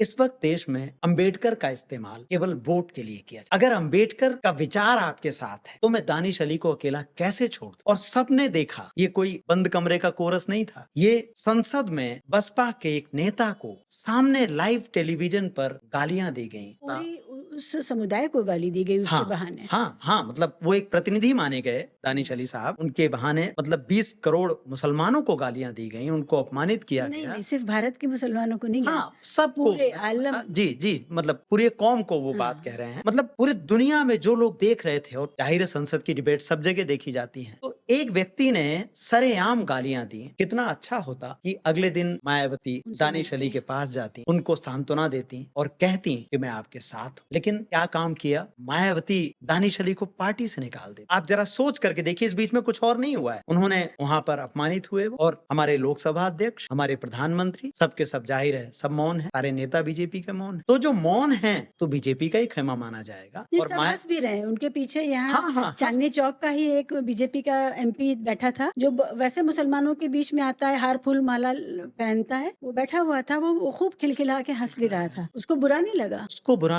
इस वक्त देश में अंबेडकर का इस्तेमाल केवल वोट के लिए किया जाए। अगर अंबेडकर का विचार आपके साथ है तो मैं दानिश अली को अकेला कैसे छोड़ दूं? और सबने देखा ये कोई बंद कमरे का कोरस नहीं था। ये संसद में बसपा के एक नेता को सामने लाइव टेलीविजन पर गालियां दी गई। पूरी उस समुदाय को गाली दी गई उसके बहाने। हाँ, मतलब वो एक प्रतिनिधि माने गए दानिश अली साहब, उनके बहाने मतलब 20 करोड़ मुसलमानों को गालियां दी गई, उनको अपमानित किया गया। नहीं, सिर्फ भारत के मुसलमानों को नहीं, सबको, पूरे आलम। जी, मतलब पूरे कौम को वो बात कह रहे हैं। मतलब पूरी दुनिया में जो लोग देख रहे थे, और जाहिर है संसद की डिबेट सब जगह देखी जाती है, तो एक व्यक्ति ने सरेआम गालियां दी। कितना अच्छा होता कि अगले दिन मायावती दानिश अली के पास जाती, उनको सांत्वना देती और कहती कि मैं आपके साथ हूं। लेकिन क्या काम किया, मायावती दानिश अली को पार्टी से निकाल दी। आप जरा सोच करके देखिए, इस बीच में कुछ और नहीं हुआ है। उन्होंने वहां पर अपमानित हुए और हमारे लोकसभा अध्यक्ष, हमारे प्रधानमंत्री, सबके सब जाहिर है सब मौन है, सारे नेता बीजेपी के मौन है। तो जो मौन है तो बीजेपी का ही खेमा माना जाएगा। और सब हंस भी रहे हैं उनके पीछे। यहाँ हाँ, चांदनी चौक का ही एक बीजेपी का एमपी बैठा था, जो वैसे मुसलमानों के बीच में आता है, हार फूल माला पहनता है, वो बैठा हुआ था, वो खूब खिलखिला के हंस भी रहा था। उसको बुरा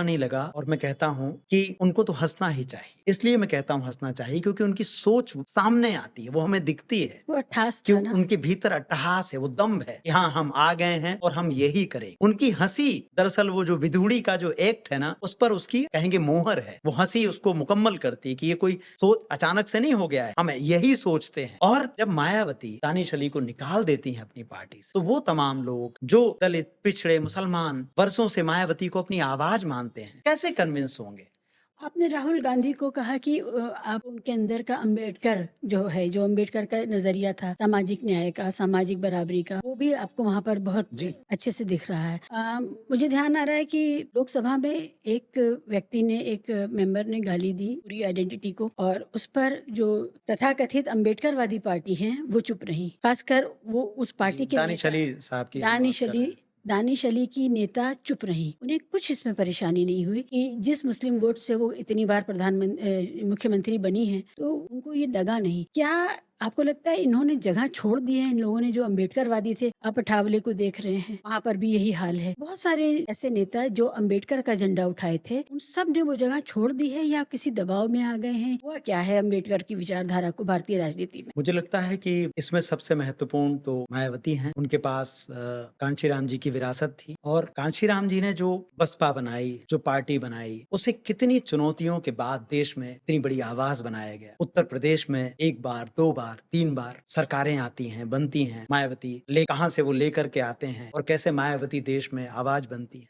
नहीं लगा, और मैं कहता हूँ कि उनको तो हंसना ही चाहिए। इसलिए मैं कहता हूँ हंसना चाहिए क्योंकि उनकी सोच सामने आती है, वो हमें दिखती है। वो अट्ठास कि था ना, उनके भीतर अट्टहास है, वो दम्भ है कि हाँ हम आ गए हैं और हम यही करें। उनकी हंसी दरअसल वो जो विधुड़ी का जो एक्ट है ना, उस पर उसकी कहेंगे मोहर है। वो हंसी उसको मुकम्मल करती है कि ये कोई सोच अचानक से नहीं हो गया है, हम यही सोचते हैं। और जब मायावती दानिश अली को निकाल देती है अपनी पार्टी से, तो वो तमाम लोग जो दलित, पिछड़े, मुसलमान वर्षों से मायावती को अपनी आवाज मानते हैं, कैसे कन्विंस होंगे? आपने राहुल गांधी को कहा कि आप उनके अंदर का अंबेडकर जो है, जो अंबेडकर का नजरिया था सामाजिक न्याय का, सामाजिक बराबरी का, वो भी आपको वहाँ पर बहुत अच्छे से दिख रहा है। मुझे ध्यान आ रहा है कि लोकसभा में एक व्यक्ति ने, एक मेंबर ने गाली दी पूरी आइडेंटिटी को, और उस पर जो तथाकथित अंबेडकरवादी पार्टी है वो चुप रही। खासकर वो उस पार्टी के दानिश अली साहब की दानिश अली की नेता चुप रही। उन्हें कुछ इसमें परेशानी नहीं हुई कि जिस मुस्लिम वोट से वो इतनी बार मुख्यमंत्री बनी है, तो उनको ये लगा नहीं। क्या आपको लगता है इन्होंने जगह छोड़ दी है? इन लोगों ने जो अंबेडकरवादी थे, आप अठावले को देख रहे हैं, वहाँ पर भी यही हाल है। बहुत सारे ऐसे नेता जो अंबेडकर का झंडा उठाए थे, उन सब ने वो जगह छोड़ दी है या किसी दबाव में आ गए हैं? हुआ क्या है अंबेडकर की विचारधारा को भारतीय राजनीति में? मुझे लगता है कि इसमें सबसे महत्वपूर्ण तो मायावती हैं। उनके पास कांशीराम जी की विरासत थी, और कांशीराम जी ने जो बसपा बनाई, जो पार्टी बनाई, उसे कितनी चुनौतियों के बाद देश में इतनी बड़ी आवाज बनाया गया। उत्तर प्रदेश में 1 बार, 2 बार, 3 बार सरकारें आती हैं, बनती हैं। मायावती कहाँ से वो लेकर के आते हैं और कैसे मायावती देश में आवाज बनती है।